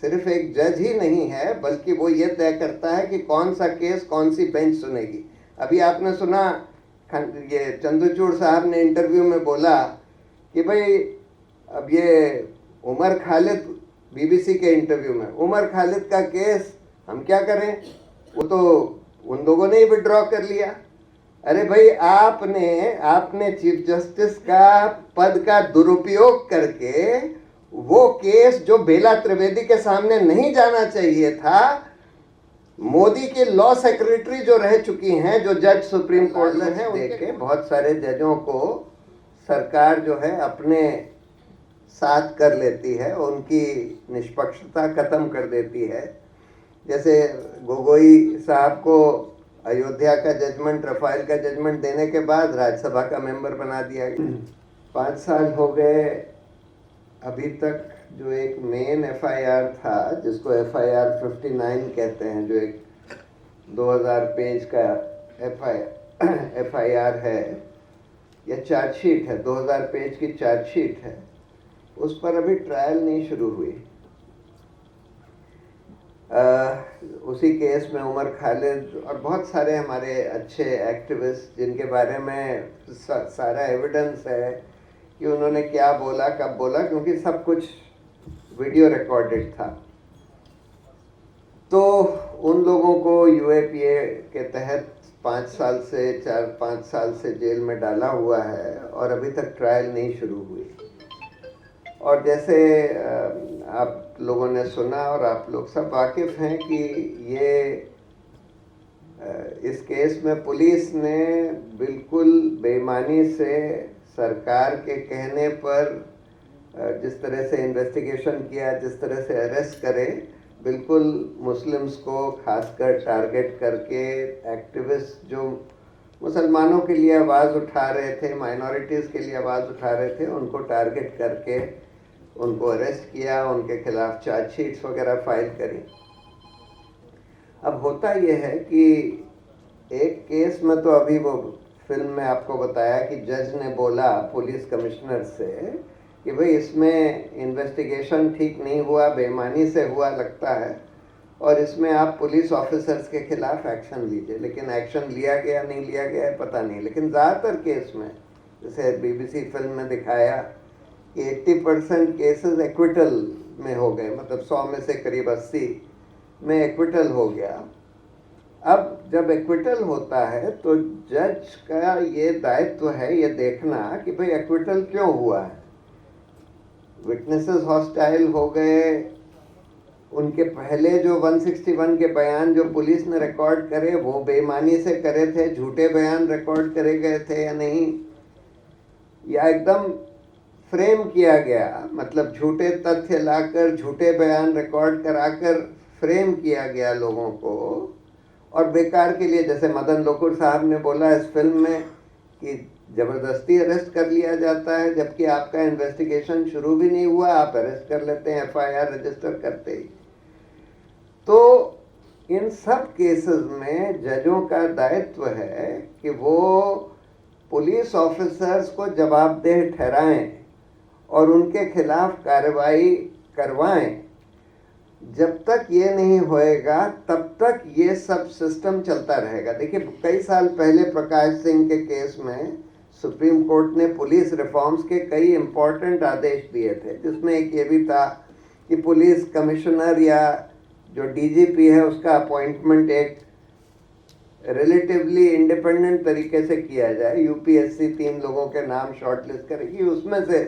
सिर्फ एक जज ही नहीं है, बल्कि वो ये तय करता है कि कौन सा केस कौन सी बेंच सुनेगी। अभी आपने सुना ये चंद्रचूड़ साहब ने इंटरव्यू में बोला कि भाई अब ये उमर खालिद, बीबीसी के इंटरव्यू में, उमर खालिद का केस हम क्या करें, वो तो उन लोगों ने ही विड्रॉ कर लिया। अरे भाई आपने चीफ जस्टिस का पद का दुरुपयोग करके वो केस जो बेला त्रिवेदी के सामने नहीं जाना चाहिए था, मोदी के लॉ सेक्रेटरी जो रह चुकी हैं, जो जज सुप्रीम कोर्ट में हैं, देखे बहुत सारे जजों को सरकार जो है अपने साथ कर लेती है, उनकी निष्पक्षता खत्म कर देती है। जैसे गोगोई साहब को अयोध्या का जजमेंट, रफाल का जजमेंट देने के बाद राज्यसभा का मेंबर बना दिया गया। 5 साल हो गए, अभी तक जो एक मेन एफआईआर था, जिसको एफआईआर 59 कहते हैं, जो एक 2000 पेज का एफआईआर है या चार्जशीट है, 2000 पेज की चार्जशीट है, उस पर अभी ट्रायल नहीं शुरू हुई। उसी केस में उमर खालिद और बहुत सारे हमारे अच्छे एक्टिविस्ट, जिनके बारे में सारा एविडेंस है कि उन्होंने क्या बोला, कब बोला, क्योंकि सब कुछ वीडियो रिकॉर्डेड था, तो उन लोगों को यूएपीए के तहत 4-5 साल से जेल में डाला हुआ है और अभी तक ट्रायल नहीं शुरू हुई। और जैसे आप लोगों ने सुना और आप लोग सब वाकिफ़ हैं कि ये इस केस में पुलिस ने बिल्कुल बेईमानी से सरकार के कहने पर जिस तरह से इन्वेस्टिगेशन किया, जिस तरह से अरेस्ट करे, बिल्कुल मुस्लिम्स को खासकर टारगेट करके, एक्टिविस्ट जो मुसलमानों के लिए आवाज़ उठा रहे थे, माइनॉरिटीज़ के लिए आवाज़ उठा रहे थे, उनको टारगेट करके उनको अरेस्ट किया, उनके खिलाफ चार्जशीट्स वगैरह फाइल करी। अब होता यह है कि एक केस में तो अभी वो फिल्म में आपको बताया कि जज ने बोला पुलिस कमिश्नर से कि भाई इसमें इन्वेस्टिगेशन ठीक नहीं हुआ, बेईमानी से हुआ लगता है, और इसमें आप पुलिस ऑफिसर्स के खिलाफ एक्शन लीजिए। लेकिन एक्शन लिया गया नहीं लिया गया है पता नहीं। लेकिन ज़्यादातर केस में, जैसे बीबीसी फिल्म में दिखाया कि 80% केसेस एक्विटल में हो गए, मतलब 100 में से करीब 80 में एक्विटल हो गया। अब जब एक्विटल होता है तो जज का ये दायित्व है ये देखना कि भाई एक्विटल क्यों हुआ है। विटनेसेस हॉस्टाइल हो गए, उनके पहले जो 161 के बयान जो पुलिस ने रिकॉर्ड करे वो बेईमानी से करे थे, झूठे बयान रिकॉर्ड करे गए थे या नहीं, या एकदम फ्रेम किया गया, मतलब झूठे तथ्य लाकर, झूठे बयान रिकॉर्ड कराकर फ्रेम किया गया लोगों को, और बेकार के लिए, जैसे मदन लोकुर साहब ने बोला इस फिल्म में कि ज़बरदस्ती अरेस्ट कर लिया जाता है, जबकि आपका इन्वेस्टिगेशन शुरू भी नहीं हुआ, आप अरेस्ट कर लेते हैं एफआईआर रजिस्टर करते ही। तो इन सब केसेस में जजों का दायित्व है कि वो पुलिस ऑफिसर्स को जवाबदेह ठहराएं और उनके खिलाफ कार्रवाई करवाएं। जब तक ये नहीं होएगा तब तक ये सब सिस्टम चलता रहेगा। देखिए, कई साल पहले प्रकाश सिंह के केस में सुप्रीम कोर्ट ने पुलिस रिफॉर्म्स के कई इम्पोर्टेंट आदेश दिए थे, जिसमें एक ये भी था कि पुलिस कमिश्नर या जो डीजीपी है उसका अपॉइंटमेंट एक रिलेटिवली इंडिपेंडेंट तरीके से किया जाए। यूपीएससी 3 लोगों के नाम शॉर्टलिस्ट करेगी, उसमें से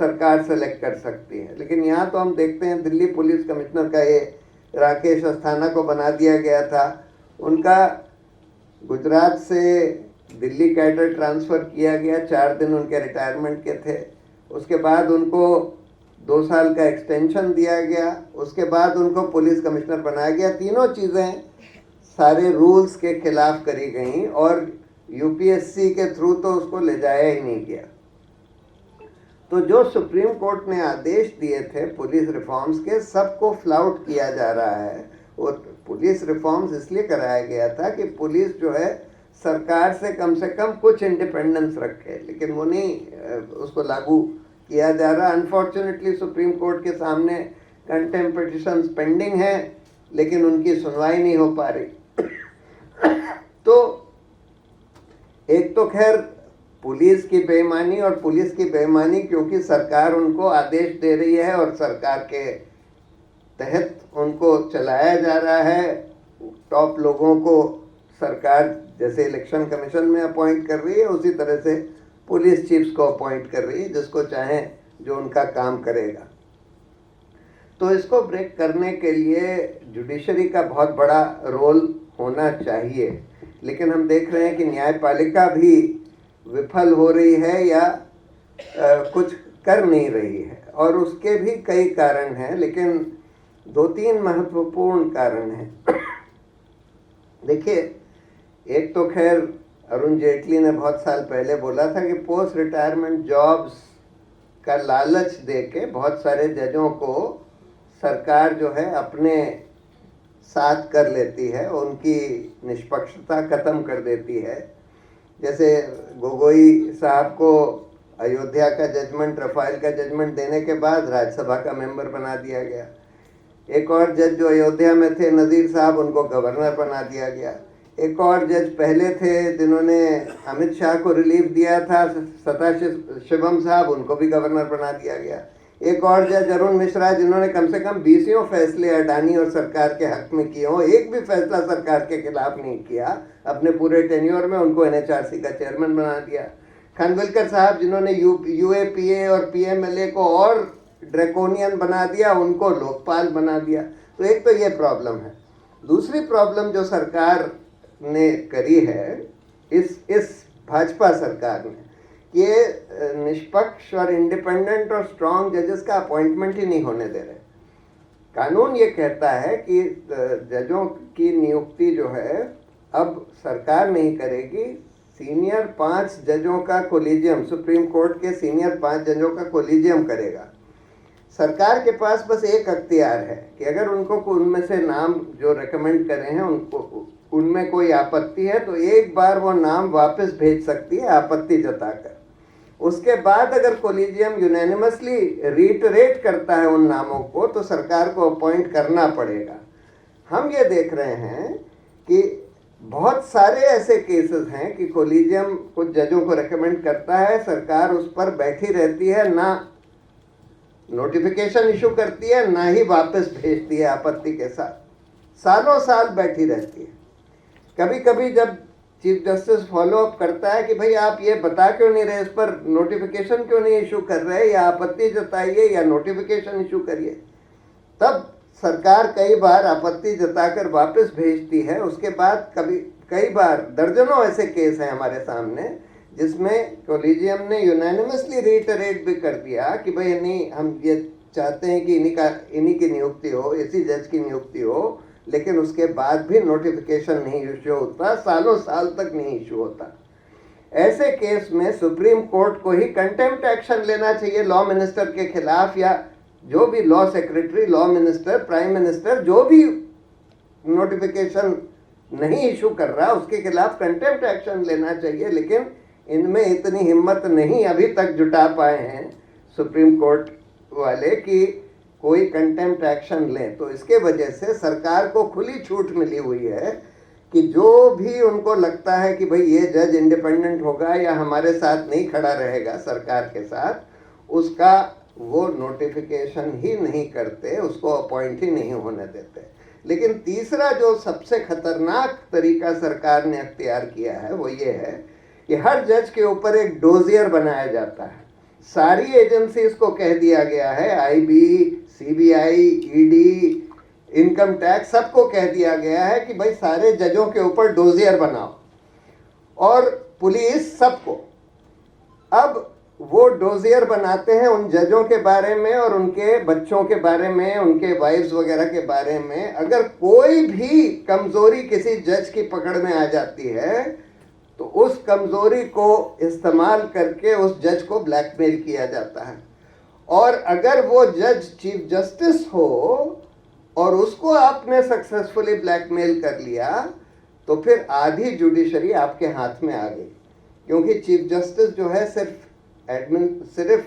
सरकार सेलेक्ट कर सकती है। लेकिन यहाँ तो हम देखते हैं दिल्ली पुलिस कमिश्नर का ये राकेश अस्थाना को बना दिया गया था, उनका गुजरात से दिल्ली कैडर ट्रांसफ़र किया गया, 4 दिन उनके रिटायरमेंट के थे, उसके बाद उनको 2 साल का एक्सटेंशन दिया गया, उसके बाद उनको पुलिस कमिश्नर बनाया गया। तीनों चीज़ें सारे रूल्स के खिलाफ करी गई और यूपीएससी के थ्रू तो उसको ले जाया ही नहीं गया। तो जो सुप्रीम कोर्ट ने आदेश दिए थे पुलिस रिफॉर्म्स के, सबको फ्लाउट किया जा रहा है। वो पुलिस रिफॉर्म्स इसलिए कराया गया था कि पुलिस जो है सरकार से कम कुछ इंडिपेंडेंस रखे, लेकिन वो नहीं उसको लागू किया जा रहा। अनफॉर्चुनेटली सुप्रीम कोर्ट के सामने कंटेम्प्ट पिटिशंस पेंडिंग है लेकिन उनकी सुनवाई नहीं हो पा रही। तो एक तो खैर पुलिस की बेईमानी, और पुलिस की बेईमानी क्योंकि सरकार उनको आदेश दे रही है और सरकार के तहत उनको चलाया जा रहा है। टॉप लोगों को सरकार जैसे इलेक्शन कमीशन में अपॉइंट कर रही है, उसी तरह से पुलिस चीफ्स को अपॉइंट कर रही है, जिसको चाहे जो उनका काम करेगा। तो इसको ब्रेक करने के लिए जुडिशरी का बहुत बड़ा रोल होना चाहिए, लेकिन हम देख रहे हैं कि न्यायपालिका भी विफल हो रही है या कुछ कर नहीं रही है, और उसके भी कई कारण हैं, लेकिन 2-3 महत्वपूर्ण कारण हैं। देखिए, एक तो खैर अरुण जेटली ने बहुत साल पहले बोला था कि पोस्ट रिटायरमेंट जॉब्स का लालच देके बहुत सारे जजों को सरकार जो है अपने साथ कर लेती है, उनकी निष्पक्षता खत्म कर देती है। जैसे गोगोई साहब को अयोध्या का जजमेंट, रफाल का जजमेंट देने के बाद राज्यसभा का मेंबर बना दिया गया। एक और जज जो अयोध्या में थे, नज़ीर साहब, उनको गवर्नर बना दिया गया। एक और जज पहले थे जिन्होंने अमित शाह को रिलीफ दिया था, सदाशिवम साहब, उनको भी गवर्नर बना दिया गया। एक और जज अरुण मिश्रा, जिन्होंने कम से कम 20 फैसले अडानी और सरकार के हक में किए हों, एक भी फैसला सरकार के खिलाफ नहीं किया अपने पूरे टेन्योर में, उनको NHRC का चेयरमैन बना दिया। खानविलकर साहब, जिन्होंने UAPA और PMLA को और ड्रैकोनियन बना दिया, उनको लोकपाल बना दिया। तो एक तो ये प्रॉब्लम है। दूसरी प्रॉब्लम जो सरकार ने करी है, इस भाजपा सरकार ने, ये निष्पक्ष और इंडिपेंडेंट और स्ट्रांग जजेस का अपॉइंटमेंट ही नहीं होने दे रहे। कानून ये कहता है कि जजों की नियुक्ति जो है अब सरकार नहीं करेगी, सीनियर 5 जजों का कोलिजियम, सुप्रीम कोर्ट के सीनियर 5 जजों का कोलिजियम करेगा। सरकार के पास बस एक अख्तियार है कि अगर उनको उनमें से नाम जो रेकमेंड करे हैं उनको उनमें कोई आपत्ति है तो एक बार वो नाम वापस भेज सकती है आपत्ति जताकर। उसके बाद अगर कोलिजियम यूनानिमसली रीटरेट करता है उन नामों को तो सरकार को अपॉइंट करना पड़ेगा। हम ये देख रहे हैं कि बहुत सारे ऐसे केसेस हैं कि कोलिजियम कुछ जजों को रेकमेंड करता है, सरकार उस पर बैठी रहती है, ना नोटिफिकेशन इशू करती है, ना ही वापस भेजती है आपत्ति के साथ, सालों साल बैठी रहती है। कभी कभी जब चीफ जस्टिस फॉलो अप करता है कि भाई आप ये बता क्यों नहीं रहे, इस पर नोटिफिकेशन क्यों नहीं इशू कर रहे, या आपत्ति जताइए या नोटिफिकेशन इशू करिए, तब सरकार कई बार आपत्ति जताकर वापस भेजती है। उसके बाद कई बार दर्जनों ऐसे केस हैं हमारे सामने जिसमें कोलिजियम ने यूनानिमसली रीटरेट भी कर दिया कि भाई नहीं, हम ये चाहते हैं कि इन्हीं की नियुक्ति हो, इसी जज की नियुक्ति हो, लेकिन उसके बाद भी नोटिफिकेशन नहीं इशू होता, सालों साल तक नहीं इशू होता। ऐसे केस में सुप्रीम कोर्ट को ही कंटेम्प्ट एक्शन लेना चाहिए लॉ मिनिस्टर के खिलाफ, या जो भी law secretary, law minister, prime minister जो भी नोटिफिकेशन नहीं इशू कर रहा उसके खिलाफ कंटेम्प्ट एक्शन लेना चाहिए। लेकिन इनमें इतनी हिम्मत नहीं अभी तक जुटा पाए हैं सुप्रीम कोर्ट वाले कि कोई कंटेम्प्ट एक्शन लें। तो इसके वजह से सरकार को खुली छूट मिली हुई है कि जो भी उनको लगता है कि भाई ये जज इंडिपेंडेंट होगा या हमारे साथ नहीं खड़ा रहेगा सरकार के साथ, उसका वो नोटिफिकेशन ही नहीं करते, उसको अपॉइंट ही नहीं होने देते। लेकिन तीसरा जो सबसे खतरनाक तरीका सरकार ने अख्तियार किया है वो ये है कि हर जज के ऊपर एक डोजियर बनाया जाता है। सारी एजेंसीज को कह दिया गया है, IB, CBI, ED, income tax, सबको कह दिया गया है कि भाई सारे जजों के ऊपर डोजियर बनाओ, और पुलिस सबको। अब वो डोजियर बनाते हैं उन जजों के बारे में और उनके बच्चों के बारे में, उनके वाइफ्स वगैरह के बारे में। अगर कोई भी कमजोरी किसी जज की पकड़ में आ जाती है तो उस कमजोरी को इस्तेमाल करके उस जज को ब्लैकमेल किया जाता है, और अगर वो जज चीफ जस्टिस हो और उसको आपने सक्सेसफुली ब्लैकमेल कर लिया तो फिर आधी जुडिशरी आपके हाथ में आ गई, क्योंकि चीफ जस्टिस जो है सिर्फ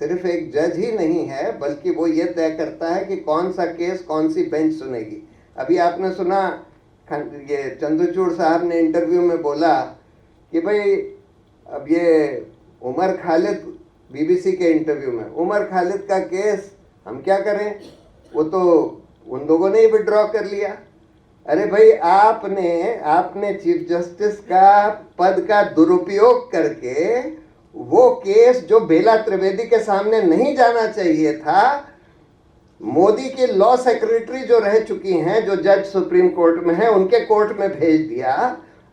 सिर्फ एक जज ही नहीं है, बल्कि वो ये तय करता है कि कौन सा केस कौन सी बेंच सुनेगी। अभी आपने सुना ये चंद्रचूड़ साहब ने इंटरव्यू में बोला कि भाई अब ये उमर खालिद, बीबीसी के इंटरव्यू में, उमर खालिद का केस हम क्या करें, वो तो उन लोगों ने ही विड्रॉ कर लिया। अरे भाई, आपने चीफ जस्टिस का पद का दुरुपयोग करके वो केस जो बेला त्रिवेदी के सामने नहीं जाना चाहिए था, मोदी के लॉ सेक्रेटरी जो रह चुकी हैं, जो जज सुप्रीम कोर्ट में है, उनके कोर्ट में भेज दिया।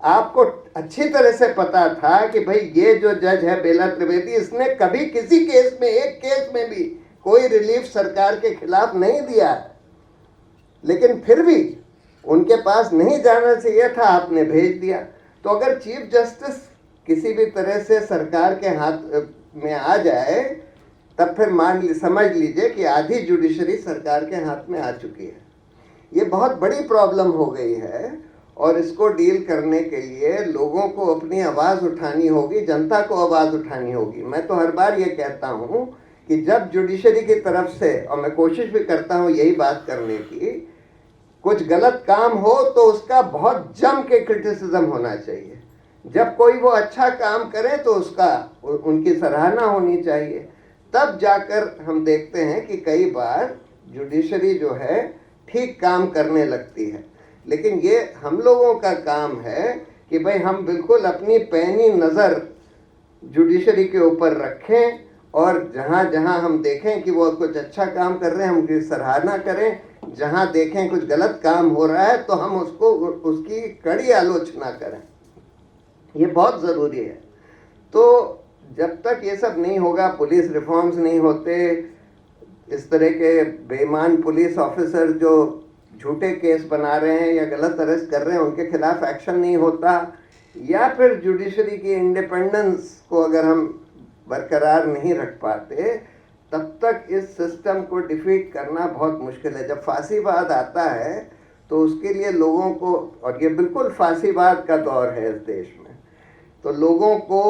आपको अच्छी तरह से पता था कि भाई ये जो जज है बेला त्रिवेदी, इसने कभी किसी केस में, एक केस में भी कोई रिलीफ सरकार के खिलाफ नहीं दिया, लेकिन फिर भी उनके पास नहीं जाना चाहिए था, आपने भेज दिया। तो अगर चीफ जस्टिस किसी भी तरह से सरकार के हाथ में आ जाए, तब फिर समझ लीजिए कि आधी जुडिशरी सरकार के हाथ में आ चुकी है। ये बहुत बड़ी प्रॉब्लम हो गई है और इसको डील करने के लिए लोगों को अपनी आवाज़ उठानी होगी, जनता को आवाज़ उठानी होगी। मैं तो हर बार ये कहता हूँ कि जब जुडिशरी की तरफ से, और मैं कोशिश भी करता हूँ यही बात करने की, कुछ गलत काम हो तो उसका बहुत जम के क्रिटिसिज्म होना चाहिए। जब कोई वो अच्छा काम करे तो उनकी सराहना होनी चाहिए। तब जाकर हम देखते हैं कि कई बार जुडिशरी जो है ठीक काम करने लगती है। लेकिन ये हम लोगों का काम है कि भाई हम बिल्कुल अपनी पैनी नज़र जुडिशरी के ऊपर रखें और जहाँ जहाँ हम देखें कि वो कुछ अच्छा काम कर रहे हैं, हम उनकी सराहना करें। जहाँ देखें कुछ गलत काम हो रहा है तो हम उसकी कड़ी आलोचना करें। ये बहुत ज़रूरी है। तो जब तक ये सब नहीं होगा, पुलिस रिफॉर्म्स नहीं होते, इस तरह के बेईमान पुलिस ऑफिसर जो झूठे केस बना रहे हैं या गलत अरेस्ट कर रहे हैं उनके खिलाफ एक्शन नहीं होता, या फिर जुडिशरी की इंडिपेंडेंस को अगर हम बरकरार नहीं रख पाते, तब तक इस सिस्टम को डिफीट करना बहुत मुश्किल है। जब फांसीवाद आता है तो उसके लिए लोगों को, और ये बिल्कुल फांसीवाद का दौर है इस देश में, तो लोगों को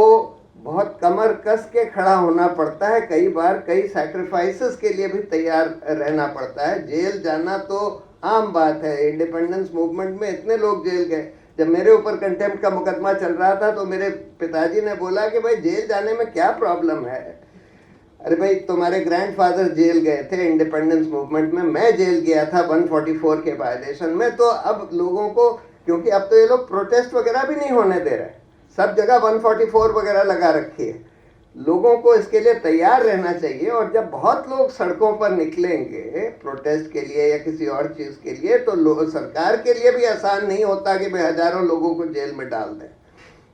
बहुत कमर कस के खड़ा होना पड़ता है। कई बार कई सैक्रिफाइसेस के लिए भी तैयार रहना पड़ता है। जेल जाना तो आम बात है। इंडिपेंडेंस मूवमेंट में इतने लोग जेल गए। जब मेरे ऊपर कंटेम्प्ट का मुकदमा चल रहा था तो मेरे पिताजी ने बोला कि भाई जेल जाने में क्या प्रॉब्लम है। अरे भाई, तुम्हारे ग्रैंडफादर जेल गए थे इंडिपेंडेंस मूवमेंट में, मैं जेल गया था 144 के वायलेशन में। तो अब लोगों को, क्योंकि अब तो ये लोग प्रोटेस्ट वगैरह भी नहीं होने दे रहे, सब जगह 144 वगैरह लगा रखी है। लोगों को इसके लिए तैयार रहना चाहिए। और जब बहुत लोग सड़कों पर निकलेंगे प्रोटेस्ट के लिए या किसी और चीज़ के लिए, तो सरकार के लिए भी आसान नहीं होता कि भाई हजारों लोगों को जेल में डाल दें।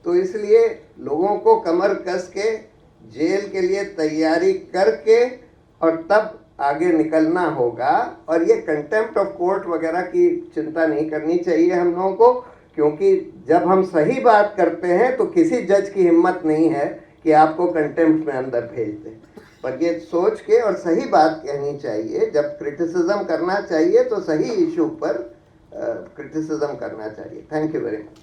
तो इसलिए लोगों को कमर कस के जेल के लिए तैयारी करके और तब आगे निकलना होगा। और ये कंटेम्प्ट ऑफ कोर्ट वगैरह की चिंता नहीं करनी चाहिए हम लोगों को, क्योंकि जब हम सही बात करते हैं तो किसी जज की हिम्मत नहीं है कि आपको कंटेम्प्ट में अंदर भेज दे। पर ये सोच के और सही बात कहनी चाहिए। जब क्रिटिसिज्म करना चाहिए तो सही इशू पर क्रिटिसिज्म करना चाहिए। Thank you very much.